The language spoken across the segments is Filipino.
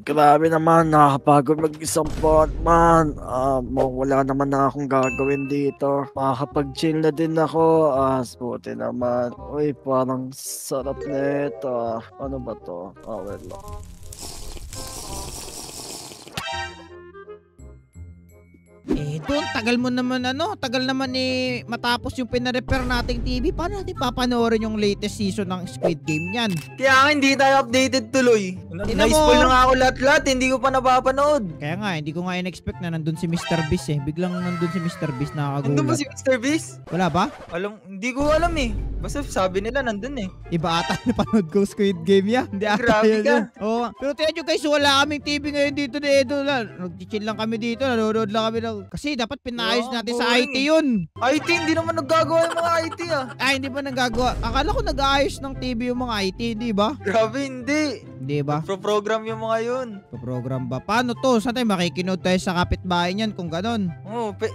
Grabe naman, nakakapagod mag-isang Batman. Wala naman na akong gagawin dito. Makakapag-chill na din ako. Buti naman. Uy, parang sarap nito. Ano ba to? Well. Doon, tagal naman matapos yung pina-repair nating TV. Paano natin papanoorin yung latest season ng Squid Game niyan? Kaya nga hindi tayo updated tuloy. Tingnan mo. Na-spoil na nga ako lahat-lahat, hindi ko pa napapanood. Kaya nga, hindi ko nga in-expect na nandun si Mr. Beast eh. Biglang nandun si Mr. Beast, Nandun ba nakakagulat. si Mr. Beast? Wala ba? Hindi ko alam eh. Basta sabi nila nandun eh. Iba ata napanood ko Squid Game ya. Hindi ata Grabe yun ka. yun. Oo. Pero tingnan nyo guys, wala kaming TV ngayon dito ni Edo. Nag-chill lang kami dito, nanonood lang kami. Kasi dapat pinayos natin sa boring IT yun. IT, hindi naman naggagawa yung mga IT ah. Hindi ba nagagawa? Akala ko nag-aayos ng TV yung mga IT, di ba? Grabe, hindi. Di ba? Pro-program yung mga yun. Program ba? Paano to? Saan tayo makikinood tayo sa kapitbahay niyan kung ganon?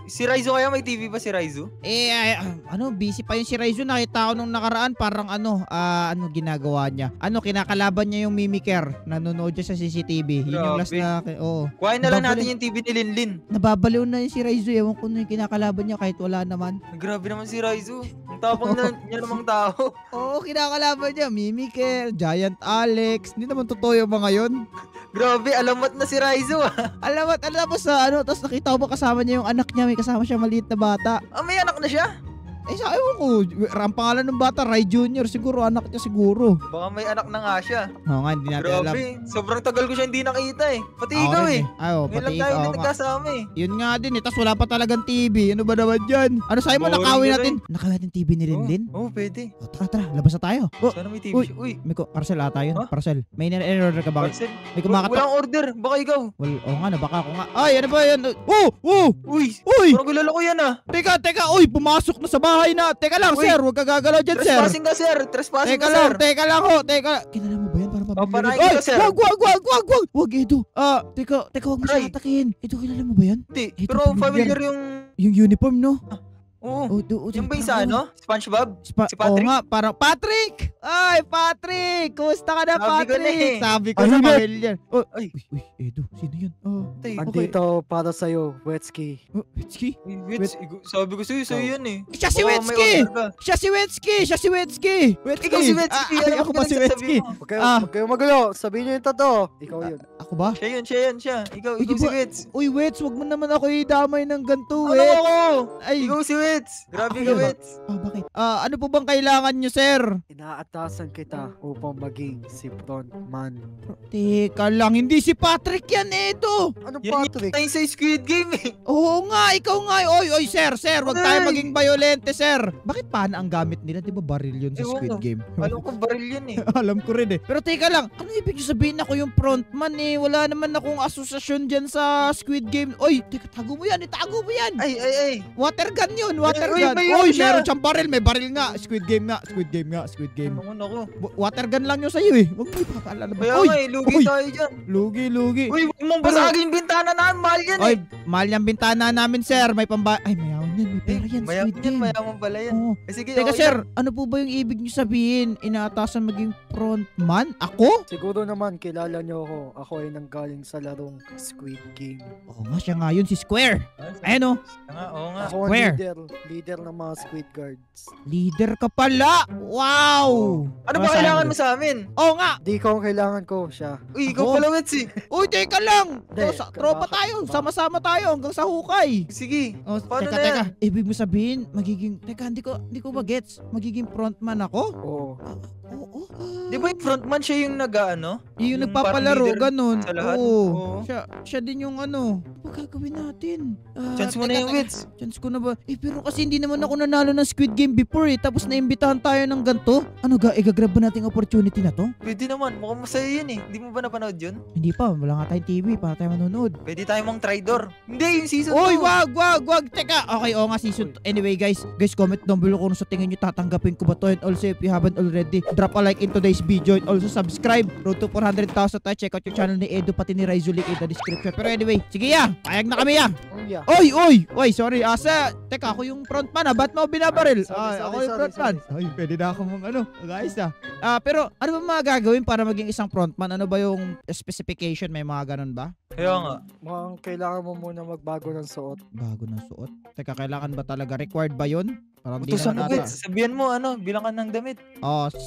Si Raizo kaya may TV ba si Raizo? Busy pa yung si Raizo. Nakita ko nung nakaraan parang ano ginagawa niya? Kinakalaban niya yung mimiker. Nanonood siya sa CCTV. Yun yung last na, Kuhain na lang natin yung TV ni Linlin. Nababaliw na yung si Raizo. Ewan ko na yung kinakalaban niya kahit wala naman. Grabe naman si Raizo. Ang tapang na niya namang tao. Oo, kinakalaban niya. Mimiker, Giant Alex. Hindi naman totoo yung mga yun. Grabe, alamat na si Raizo ah. Alam mo sa tapos nakita ko ba kasama niya yung anak niya. May kasama siya maliit na bata. May anak na siya? Sa ewan ko, ang pangalan ng bata, Rai Jr. Siguro, anak niya siguro. Baka may anak na nga siya. Oo nga, hindi natin alam. Grabe, sobrang tagal ko siya hindi nakita eh. Pati Ako ikaw rin eh. Oo, Ngayon pati lang tayo ikaw ulit nga. nagkasama eh. Yun nga din tapos wala pa talagang TV. Ano ba naman dyan? Sabi mo, Boring nakawin na natin. Nakawin natin TV ni Linlin? Oo, pwede. Tara, labas na tayo. Sana may TV Uy. siya. Uy, Parcel ata yun. Huh? Parcel. May in-order ka ba? parcel. May kumakatok. Walang order, baka ikaw. Oo nga, baka ako nga. Ay, ano ba yan? Uy, Uy! parang kilala ko yan ah. Teka, uy, pumasok na sa bahay na. Teka lang, Uy. sir, huwag ka gagalaw dyan, sir. Trespassing ka sir, trespassing Teka ka lang, sir. teka lang ho, teka. Kilala mo ba yan para mabili? Paparahin Ay, kita, sir. wag. Wag, Edo. Teka, wag mo siya Aray. atakin. Edo, kilala mo ba yan? Hindi, Ito, pero familiar yung... Yung uniform, no? Oo. Yung Yung ba yung sa ano? SpongeBob? Si Oo Patrick? nga, parang Patrick! Ay, Patrick! Kumusta ka na, Sabi ko na Patrick? eh. Sabi ko Ano na, na? familiar. Ay. Uy, Edo, sino yun? Tay, Andito para sa'yo, Wetsky. Wetsky? wait, sabi ko sa'yo yan eh. Siya si Baka may Wetsky! order ka. Siya si Wetsky! Ikaw si Wetsky. Ako ba si Wetsky? Huwag kayo magulo. Sabihin niyo yung totoo. Ikaw yun. Ako ba? Siya yun. Ikaw Uy, di si ba- Wets. Uy, Wets, wag mo naman ako idamay ng ganito, Ano Wets. ako? Ay, Ikaw si Wets. Grabe Ako ka, yun. Wets. bakit? Ano po bang kailangan nyo, sir? Inaatasan kita upang maging si frontman. Teka lang, hindi si Patrick yan, Edo. Anong Yan Patrick? yung tayo sa Squid Game eh. Oo nga, ikaw nga. Oy, sir, wag tayo Ay. maging violente, sir. Bakit pana ang gamit nila? Di ba baril yun sa Ewan Squid ko. Game? Alam ko baril yan eh. Alam ko rin eh. Pero teka lang, ano ibig sabihin ako yung frontman eh? Wala naman akong asosasyon dyan sa Squid Game. Oy, teka, itago mo yan. Ay. Water gun yun, water Uy, gun. may Oy, yun siya. meron siyang baril, may baril nga. Squid Game nga. Ano ako? Water gun lang yun sa'yo eh. Huwag mo ipapaalala ba? Kaya Uy, nga eh, lugi uy. tayo dyan. Lugi. Uy, huwag mong basagin yung bintana namin. Mahal yan Oy, eh. mahal yung bintana namin, sir. May Ay, mayaman yan. May pera yan, Squid Game. Mayaman pala yan. Oo. Sige, Teka, okay sir, lang. ano po ba yung ibig niyo sabihin? Inaatasan maging frontman? Ako? Siguro naman kilala niyo ako. Ako ay nanggaling sa larong Squid Game. Oo nga, siya nga yun, si Square. Ayan o, Oo nga. Ako ang Where? leader ng mga Squid Guards. leader ka pala. Wow! Ano ba kailangan mo sa amin? Oo nga. Di ko ang kailangan ko siya. Uy, ikaw Ako? pala, Wets eh. Uy, teka lang. Hindi, Tropa tayo. Sama-sama tayo hanggang sa hukay. Sige. Oh, Paano teka, na yan? teka. Ibig mo sabihin, hindi ko magets. Magiging frontman ako? Oo. Oo. Di ba yung frontman siya yung nag-ano? Yung Yung nagpapalaro, parang leader ganun. sa lahat? Oo. Oo. Siya din yung ano. Ano gagawin natin? Chance mo na yung Wets. Chance ko na ba? Pero kasi hindi naman ako nanalo ng Squid Game before eh. Tapos naimbitahan tayo ng ganito. Ano igagrab ba natin opportunity na to? Pwede naman. Mukhang masaya yun eh. Hindi mo ba napanood yun? Hindi pa. Wala nga tayong TV para tayo manonood. Pwede tayo mang try door. Hindi, yung season Oy, 2. wag. Teka. Okay, oo mga season. Anyway guys, comment down below kung sa tingin nyo tatanggapin ko ba to. And also if you haven't already, drop a like in today's video and also subscribe. Road to 400,000 tayo. Check out yung channel ni Edo pati ni Raizulik in the description. Pero anyway, sige ya, payag na kami ya. Yeah. Oy, sorry. Teka, ako yung frontman ha. Ba't mo binabaril? Sorry, Ako yung frontman. sorry. Ay, pwede na ako mong guys pero ano ba mga gagawin para maging isang frontman? Ano ba yung specification? May mga ganun ba? Kaya nga. Mukhang kailangan mo muna magbago ng suot. Bago ng suot? Teka, kailangan ba talaga? Required ba yun? Parang di Utusan naman mo, ata. Wits. Sabihan mo, bilangan ng damit.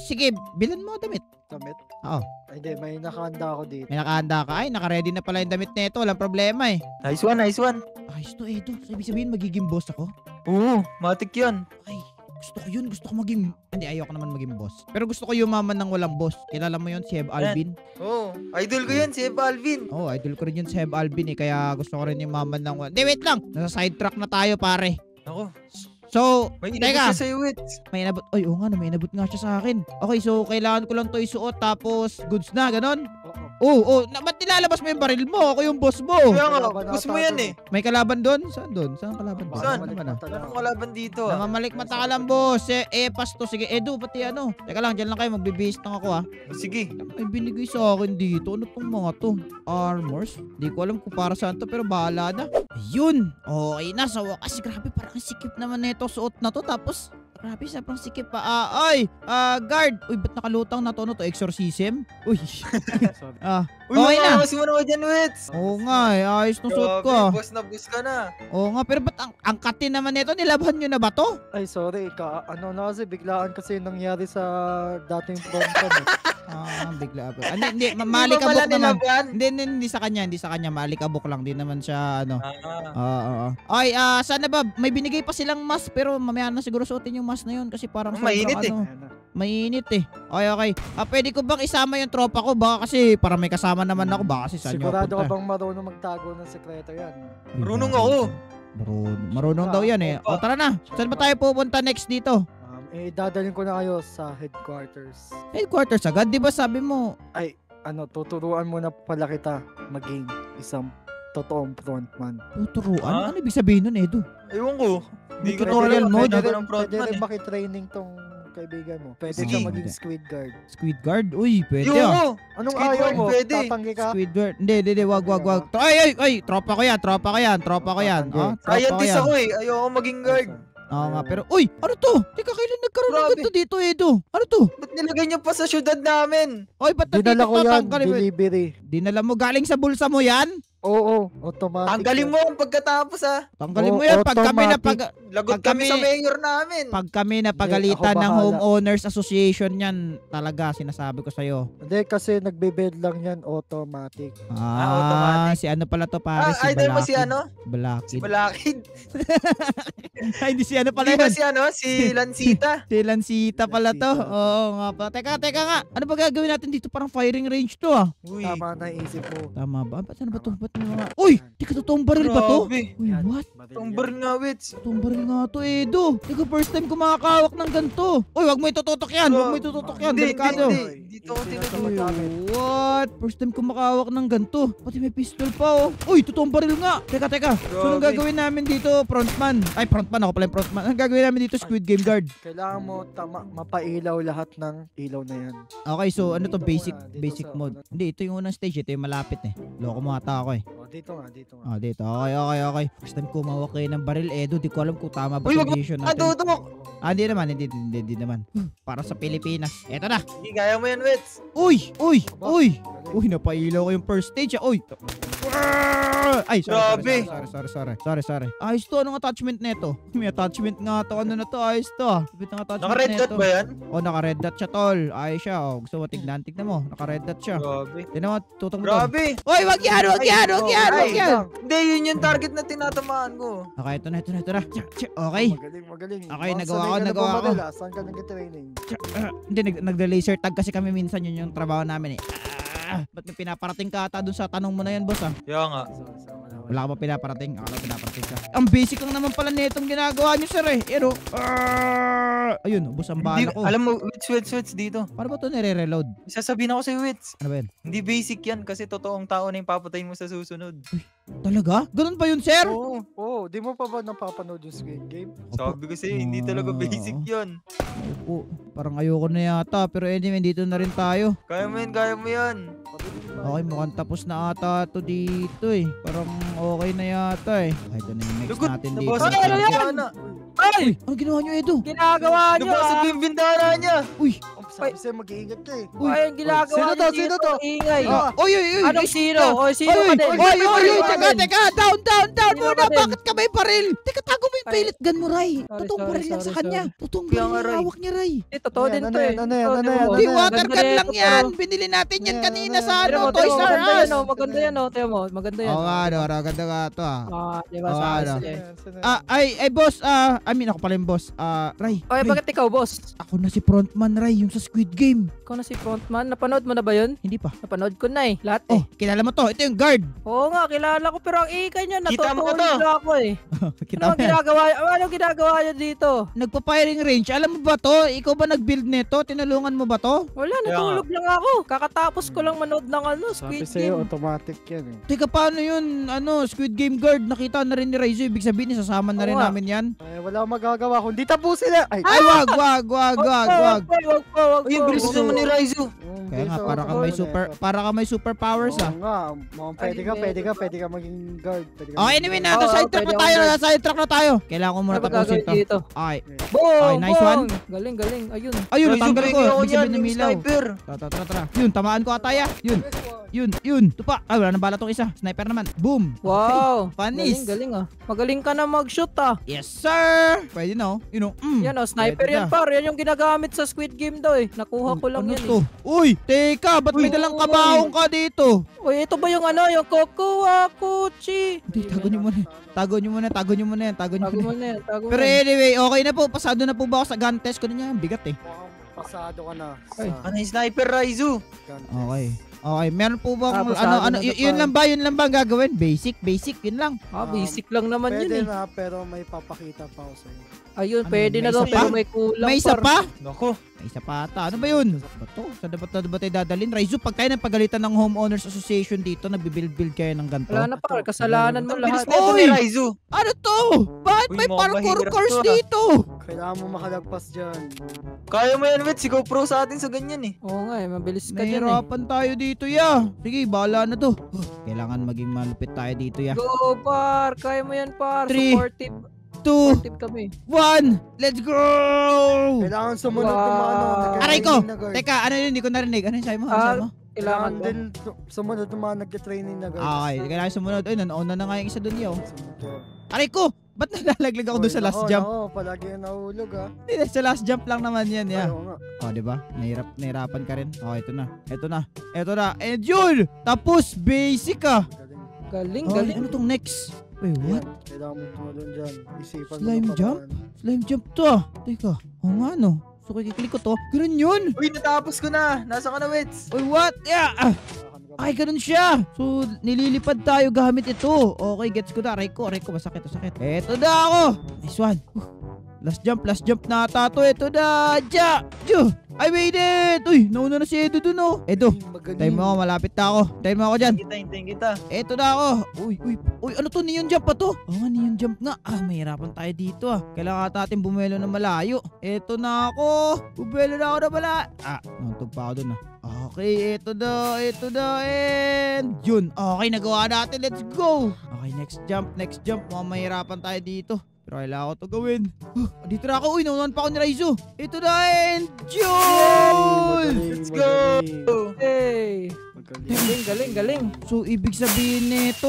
Sige, bilan mo damit. Damit? Oo. Ay, hindi, may nakahanda ako dito. May nakahanda ka. Ay, naka-ready na pala yung damit nito. Walang problema eh. Nice one, nice one. Ayos to, Edo. So, ibig sabihin, magiging boss ako? Oo, matik yan. Ay, gusto ko yun. Gusto ko maging... Hindi, ayoko naman maging boss. Pero gusto ko yumaman ng walang boss. Kilala mo yun, si Heb Alvin? Oo, idol ko yan, si Eva Alvin. Oh, idol ko rin yun si Heb Alvin eh. Kaya gusto ko rin yumaman ng walang... Hindi, wait lang. Nasa sidetrack na tayo, pare. Ako, So, may teka. inabot siya sa'yo, Wits. May inabot. Ay, oo nga, may inabot nga siya sa akin. Okay, so kailangan ko lang to isuot tapos goods na, ganon? Oo. Ba't nilalabas mo yung baril mo? Ako yung boss mo. Kaya nga, Kalaban gusto ata mo yan dun. eh. May kalaban doon? Saan doon? Saan kalaban doon? Saan? Ano naman ah? Anong kalaban dito Namamalik mata ka lang, boss. Pasto. Sige, Edu, pati ano. Teka lang, dyan lang kayo. Magbibihis lang ako, Sige. May binigay sa akin dito. Ano tong mga to? Armors? Di ko alam kung para saan to, pero bahala na. Ayun. Okay na. Sa wakas, grabe, parang sikip naman na ito. Suot na to. Tapos, grabe, sobrang sikip pa. Guard. Uy, ba't nakalutang na to? Ano to? Exorcism? Uy. Sorry. Uy, Okay na. makakas mo naman dyan, Wits. Oo nga eh. Ayos ng suot ko. Grabe, boss na boss ka na. Oo nga, pero ba't ang katin naman nito? Nilaban nyo na ba to? Ay, sorry. Ano na kasi, biglaan kasi yung nangyari sa dating frontman eh. Bigla ako. Hindi, Hindi mo malikabok pala naman. nilaban. Hindi sa kanya, malikabok lang. Di naman siya, ano. Ah. Ay, sana ba, may binigay pa silang mask, pero mamaya na siguro suotin yung mask na yun kasi parang Mainit eh. ano, Ayan na. mainit eh. Okay. Pwede ko bang isama yung tropa ko? Baka kasi, para may kasama naman ako, baka kasi saan nyo Sigurado ka punta? bang marunong magtago ng sekreto yan? Marunong ako. Marunong daw yan eh. O, tara na. Saan ba tayo pupunta next dito? Dadalhin ko na kayo sa headquarters. Headquarters agad, di ba sabi mo? Tuturuan mo na pala kita maging isang totoong frontman. Tuturuan? Ha? Ano ibig sabihin nun, Edu? Ewan ko. Hindi ko tutorial alam. mode. Pwede Pwede ako ng rin frontman eh. makitraining tong kaibigan mo. Pwede Sige. siya maging squid guard. Squid guard? Uy, pwede Yo! Anong Squid ayaw guard, mo? pwede. Tatanggi ka? Squidward. Hindi, wag. Ay, tropa ko yan. Tropa ko yan. Tropa Scientist ko ako yan. eh. Ayoko maging guard. Oo nga, pero, uy, ano to? Teka, kailan nagkaroon ng Grabe. ganito dito, Edo? Ano to? Ba't nilagay niyo pa sa syudad namin? Oy, ba't Dinala ko yan, tatanggalin mo? delivery. Dinala mo, galing sa bulsa mo yan? Oo, automatic. Tanggalin yan. mo ang pagkatapos ah. Tanggalin mo Oo, yan pag kami na automatic. Lagot Pag kami kami- sa mayor namin. pag kami na pagalitan Hindi, ng ako homeowners association yan, talaga sinasabi ko sa'yo. Hindi, kasi nagbe-bed lang yan, automatic. automatic. Si ano pala to, pare? Si Idol mo si Balakid. ano? Balakid. Si Balakid. Ay, hindi si ano pala Di ba yun? si ano? Si Lancita. Si Lancita pala to. Lancita. Oo nga pa. Teka nga. Ano ba gagawin natin dito? Parang firing range to ah. Uy. Tama na isip mo. Tama ba? Ba't ano ba to? Ba't may mga... Uy! Teka, totoong baril ba to? Grabe. Uy, Yan, what? baril Itong yan. baril nga, Wits. Totoong baril nga to, Edo. Teka, first time ko makakawak ng ganito. Uy, wag mo itututok yan. Wag mo itututok yan. Hindi, Delikado. hindi. Dito ako tinutuloy. Uy, what? First time ko makahawak ng ganito. Pati may pistol pa oh. Uy, totoong baril nga. Teka. So, anong Grabe. gagawin namin dito, frontman? Ay, frontman. Ako pala yung frontman. Anong gagawin namin dito, Squid Game Guard? Kailangan mo mapailaw lahat ng ilaw na yan. Okay, so ano to? Dito Basic muna, dito basic sa mode. unang- Hindi, ito yung unang stage. Ito yung malapit eh. Loko mo ata ako eh. Dito nga. Dito. Okay. First time ko mawak kayo ng baril, Edo. Di ko alam kung tama ba Uy, yung wag mo. vision natin. Tutok. Hindi naman. Hindi naman. Para sa Pilipinas. Eto na. Hindi, kaya mo yan, Wits. Uy! Galing. Uy, napailaw ko yung first stage ah. Uy! Ay, Grabe. sorry. Ayos to, anong attachment nito? May attachment nga to, ano na to, ayos to ah. Bit ng attachment Naka-red dot nito. ba yan? Oh, naka-red dot siya, tol. Ayos siya, oh. Gusto mo, tignan mo. Naka-red dot siya. Grabe. Tignan mo, tutong mo tol. Grabe. Uy, wag yan! Ay, hindi, yun yung target na tinatamaan ko. Okay, ito na. Okay. Magaling. Okay, Baka nagawa sanay ko, ka na nagawa ko. bumaril, ah. Saan ka nag-training? Hindi, nagda-laser tag kasi kami minsan yun yung trabaho namin eh. Ba't may pinaparating ka ata dun sa tanong mo na yan, boss ah? Kaya nga. Wala ka pa pinaparating? Akala pinaparating ka. Ang basic lang naman pala netong ginagawa nyo, sir eh. Pero, ayun, ubos ang bala ko. Alam mo, Wits dito. Paano ba ito nire-reload? Sasabihin ako sa'yo, Wits. Ano ba yun? Hindi basic yan kasi totoong tao na yung papatayin mo sa susunod. Talaga? Ganun ba yun, sir? Oo. Oo, Di mo pa ba napapanood yung Squid Game? Sabi ko sa'yo, hindi talaga basic yun. Opo, parang ayoko na yata. Pero anyway, dito na rin tayo. Kaya mo yan, kaya mo yan. Okay, mukhang tapos na ata to dito eh. Parang okay na yata eh. Ay, ito na yung next Lugot, natin dito. nabasa Ay, ano yan? Uy, ano ginawa nyo, Edo? Ginagawa nyo Nabasag yung bintana niya. Uy, Sabi sa'yo, mag-iingat ka eh. Uy, Ay, ang ginagawa sino nyo to? dito, Sino to? ingay. Uy, uy, uy. Anong sino? Oy, sino Oy, ka din? oy, oy, Sino ka teka, din? teka, down Sino muna. ka din? Bakit ka may baril? Teka, tago mo yung Ay. pellet gun mo, Ray. Sorry, Totoong sorry, baril yan sa sorry, kanya. Totoong Kaya baril nga, yung Ray. hawak niya, Ray. Totoo din to eh. Ano yan? Di, Ano, water maganda gun rin lang ito, yan. pero- Binili natin yan Ano, kanina ano, sa Pero ano, mo, Toys R maganda Us. yan, oh. Maganda yan, oh. Tiyo mo, maganda yan. Oo nga, no, ganda nga to ah. Di ba Oo, sa ano. ayos eh. Ay, boss, I mean, ako pala yung boss. Ray, Oy, Ray, bakit ikaw, boss? ako na si frontman, Ray, yung sa Squid Game. Ikaw na si frontman. Napanood mo na ba yun? Hindi pa. Napanood ko na eh. Lahat Oh, eh. kilala mo to. Ito yung guard. Oo nga, kilala ko. Pero ang ikay niya, Kita mo ko natutuloy to. na ako eh. Kita Ano mo yan. ginagawa? Anong ginagawa niya dito? Nagpa-firing range. Alam mo ba to? Ikaw ba nag-build nito? Tinulungan mo ba to? Wala, Kaya natulog lang ako. Kakatapos ko lang manood ng Sabi Squid sa'yo, Game. automatic yan eh. Teka, paano yun? Squid Game guard. Nakita na rin ni Raizo. Ibig sabihin, isasama na Oo rin nga. namin yan. Ay, wala akong magagawa. Kundi tapusin na! Ay, Ay, wag. Wag po. Uy, ang bilis naman ni Raizo. Kaya nga, para ka may superpowers ah. Oo nga, mukhang pwede ka maging guard. Pwede ka Oh, maging anyway, guard. nasa Oo, sidetrack pwede na tayo. akong Nasa sidetrack na tayo. Kailangan ko muna Ano ba tapusin gagawin to. dito? Okay. Boom! Okay, nice boom. one. Galing. Ayun. Ayun, Raizo, natanggal ko. breaking ako Ibig yan, sabihin yung umilaw. sniper. Tara. Yun, tamaan ko ata ya. Yun. Tupa. Ay, wala nang bala tong isa. Sniper naman. Boom. Wow. Panis. Galing ah. Magaling ka na mag-shoot ah. Yes, sir. Pwede na oh. Yan oh, sniper Pwede yan na. par. Yan yung ginagamit sa Squid Game daw eh. Nakuha ko lang Ano yan to? Uy, teka, ba't may Uy. dalang kabaong ka dito? eh. Uy, ito ba yung ano, yung Kokuwa Kuchi? Hindi, tago nyo muna. Tago nyo muna yan. Tago mo na yan, tago mo Pero na yan. anyway, okay na po. Pasado na po ba ako sa gun test ko na niya? Bigat eh. Mukhang pasado ka na Ay. sa Ano yung sniper, Raizo? gun test. Okay, meron po bang Pasado na to, yun lang ba ang gagawin? Basic, yun lang. Basic lang naman yun Pwede eh. na, pero may papakita pa ako sa'yo. Ayun, Ano, pwede may na daw, isa pero pa? may kulang May isa par. pa? Nako. May isa pa ata. Ano ba yun? Bato? Saan ba tayo dadalhin? Raizo, pag tayo napagalitan ng Homeowners Association dito, nagbibuild kayo ng ganito. Wala na par, kasalanan mo Ang bilis lahat. na ito Oy! ni Raizo. Ano to? Bakit Uy, may mukhang parkour mahirap course to, ah. dito? Kailangan mo makalagpas dyan. Kaya mo yan, Wets. Ikaw pro sa atin sa ganyan eh. Oo nga eh, mabilis ka dyan eh. Nahirapan tayo dito, ya. Sige, bahala na to. Kailangan maging malupit tayo dito, ya. Go par, kaya mo yan par. 3, Supportive 2, kami. 1, let's go! Kailangan sumunod Wow. ng mga ano. Aray ko! nag-training na guard. Teka, ano yun? Hindi ko narinig. Ano yung sabi mo? Ano sabi mo? Kailangan Kailangan ba? din sumunod ng mga nag-training na guard. Okay, kailangan sumunod. Ay, nanauna na nga yung isa dun, yo. Sumunod. Aray ko! Ba't nalalaglag ako dun sa last jump? Oo, palagi yung nahulog ah. Hindi, sa last jump lang naman yan, ya. Oo nga. Oh, di ba? Nahirapan ka rin. Oh, ito na. And yun! Tapos, basic ah. Galing. Galing. Ano tong next? Wait, what? Kailangan mo tumulong dyan. Isipan Slime mo ng jump? paraan. Slime jump to ah. Teka, oo nga no. So, kiklik ko to. Ganun yun! Uy, natapos ko na. Nasa ka na, Wets. Uy, what? Yeah! Kailangan ka Ay, ganun siya. So, nililipad tayo gamit ito. Okay, gets ko na. Aray ko. Masakit. Eto na ako. Nice one. Last jump na ata to. Eto na. I made it! Uy, nauna na si Edo dun oh. Edo, Magaling. time mo ako. Malapit na ako. Time mo ako dyan. Hintayin kita. Eto na ako. Uy, ano to? Neon jump pa to? Oo nga, neon jump nga. Mahirapan tayo dito ah. Kailangan natin bumelo na malayo. Eto na ako. Bumelo na ako na malayo. Nauntog pa ako dun ah. Okay, eto na, and yun. Okay, nagawa natin. Let's go. Okay, next jump. Mukhang mahirapan tayo dito. Pero kailangan ko to gawin. Dito na ako. Uy, naunahan pa ako ni Raizo. Ito na, and yun! Let's go! Hey! Magaling. Galing. So, ibig sabihin nito,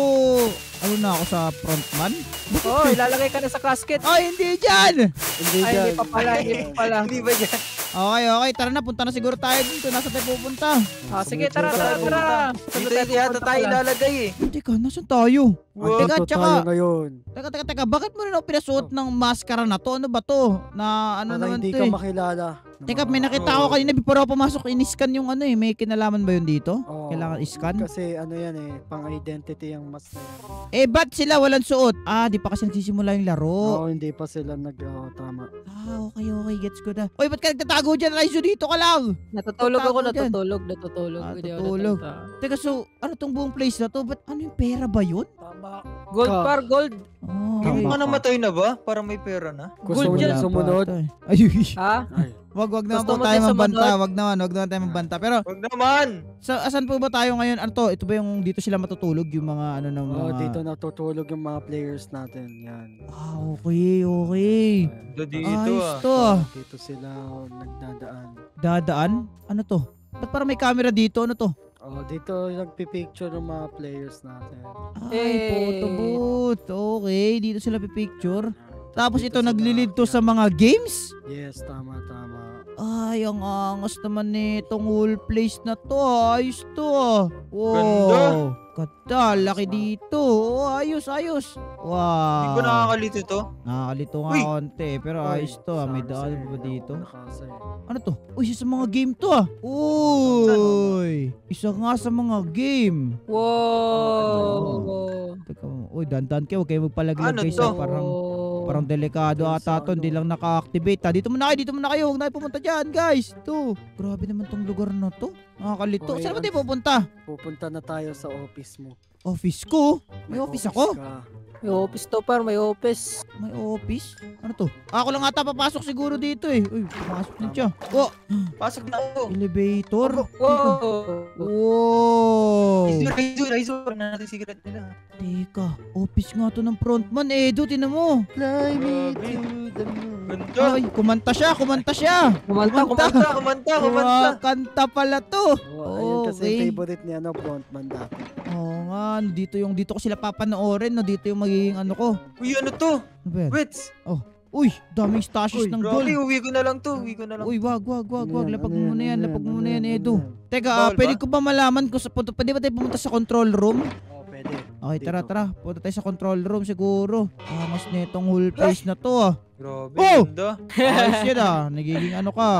ano na ako sa frontman? Oh, ilalagay ka na sa casket. Ay, hindi dyan! Hindi Ay, dyan. hindi pa pala. Hindi ba yan? Okay, tara na. Punta na siguro tayo dito. Nasa tayo pupunta? Sige, tara. Dito yata tayo ilalagay eh. Teka, nasan tayo? Wow. Teka, Ito tsaka, tayo ngayon. teka. Bakit mo rin ako pinasuot ng maskara na to? Ano ba to? Na ano Para naman hindi to ka eh? makilala. Teka, may nakita ako kanina before ako pumasok. In-scan yung ano eh. May kinalaman ba yun dito? Oo. Kailangan i-scan? Kasi ano yan eh, pang-identity yung mask na yan. Eh, ba't sila walang suot? Di pa kasi nagsisimula yung laro. Oo, hindi pa sila tama. Okay. Gets ko na. Oy, ba't ka nagtatago dyan? Raizo, dito ka lang. Natutulog ako, Tago dyan. natutulog. Hindi ako Natutulog. natata. Teka, so, ano tong buong place na to? Ba't ano yung pera ba yun? Tama. Gold par, gold. Oh, Yung okay. mga namatay na ba? Para may pera na? Gusto mo Gold na yan. sumunod? Ay, Ha? Ay, wag naman Gusto po mo tayo din mabanta. sumunod? Wag naman tayo mabanta. Pero, Huwag naman! asan po ba tayo ngayon? Ano to? Ito ba yung dito sila matutulog? Yung mga ano ng mga... oh, dito natutulog yung mga players natin. Yan. Ah, okay, okay. Dito Ayos ah. to ah. Dito sila nagdadaan. Dadaan? Ano to? Ba't parang may camera dito? Ano to? Oh, dito nagpipicture ng mga players natin. Ay, photo booth. Okay, dito sila pipicture. Tapos Dito ito sila- naglilid to sa yan. mga games? Yes, tama. Ay, ang angas naman nitong whole place na to. Ayos to ah. Ganda. Wow. Ganda, laki dito. Oh, ayos. Wow. Hindi ko nakakalito to. Nakakalito nga Uy! konti, pero ayos to ah. May Sana daan sa'yo, ba hindi dito? ako nakasay. Ano to? Uy, isa sa mga game to ah. Uy! Isa nga sa mga game. Wow. Teka, uy, dandan kayo. Huwag kayo magpalaglag Ano guys. to? Parang delikado Dito ata sa to. Hindi ano. lang naka-activate ha. Dito muna kayo. Huwag na kayo pumunta dyan guys. Ito. Grabe naman tong lugar na to. Nakakalito. Okay, Saan ba ang- tayo pupunta? Pupunta na tayo sa office mo. Office ko? May office ako? ka. May office to par, may office. May office? Ano to? Ako lang ata papasok siguro dito eh. Uy, pumasok din siya. Oh, Pasok na ako. elevator. Teka. Wow. Wow. Razor na natin secret nila. Teka, office nga to ng frontman. Edo, tinan mo. Fly me Grabe. to the moon. Ganda. Ay, kumanta siya. Kumanta. Wow, kanta pala to. Oh, ayun kasi Okay. yung favorite ni frontman dati. Oo nga, dito ko sila papanoorin, no? Dito yung magiging ano ko. Uy, ano to? Ano ba yan? Wits! Uy, daming stashes Uy, ng gold. grabe, uwi ko na lang to. Uwi ko na lang. Uy, wag. Ano yan, Lapag ano mo muna yan, lapag mo muna yan, Edo. Teka, Bawal pwede ba? ko ba malaman kung pwede ba tayo pumunta sa control room? Oh, pwede. Okay, Dito. tara. Punta tayo sa control room siguro. Angas na itong whole place na to ah. Grabe, Oh! ganda. Ayos yan ah. Nagiging ano ka.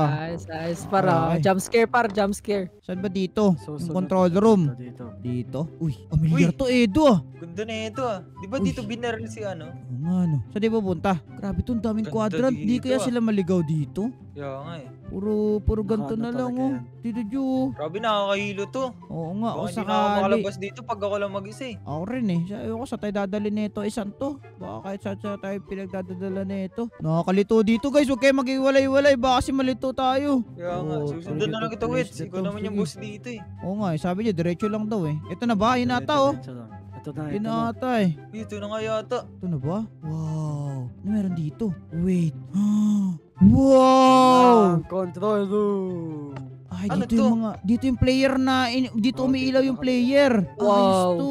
Ayos para. Okay. Jump scare par, jump scare. Saan ba dito? Susunod Yung control room. Dito. Dito? Uy, familiar to Edo ah. Ganda na ito ah. Di ba Uy. dito binaril si ano? Oo nga no. Saan di pupunta? Grabe to, ang daming Ganda quadrant. Di dito, kaya ah. sila maligaw dito? Kaya nga eh. Puro ganito Nakaano na lang talaga oh. yan. Dito Diyo. Grabe, nakakahilo to. Oo nga, Baka o hindi na ako sakali. makalabas dito pag ako lang mag-isa eh. Ako rin eh. Sabi ko sa tayo dadali nito isang to. Baka kahit sa tayo pinagdadala nito. Nakakalito dito guys. Huwag kayo mag-iwalay-walay. Baka kasi malito tayo. Kaya nga, Oo, susundan sige, na lang kita, please, Wits. dito. Ikaw naman yung Sige. boss dito eh. Oo nga eh. Sabi niya diretso lang daw eh. Ito na ba? Yun ata oh. Diretso lang. Ito na, Yun ito na. ata eh. Dito na nga yata. Ito na ba? Wow. Ano meron dito? Wait. Wow! Ang control room. Ay, Ano dito yung mga, dito yung player na, dito Oh, umiilaw dito yung nakabit. player. Ayos Wow. to.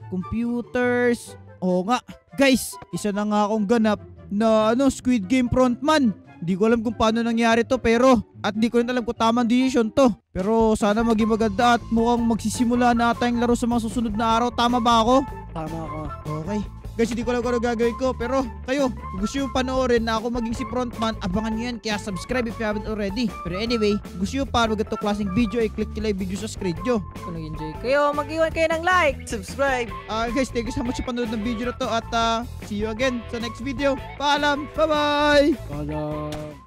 Computers. Oo nga. Guys, isa na nga akong ganap na Squid Game frontman. Di ko alam kung paano nangyari to pero at di ko rin alam kung tamang decision to. Pero sana maging maganda at mukhang magsisimula na ata yung laro sa mga susunod na araw. Tama ba ako? Tama ka. Okay. Guys, hindi ko alam kung ano gagawin ko. Pero kayo, kung gusto nyo panoorin na ako maging si frontman, abangan nyo yan. Kaya subscribe if you haven't already. Pero anyway, gusto nyo para magandang klaseng video, i-click nyo lang yung video sa screen nyo. Kung nag-enjoy kayo, mag-iwan kayo ng like. Subscribe! Guys, thank you so much sa panonood ng video na to. At see you again sa next video. Paalam! Bye-bye! Kala.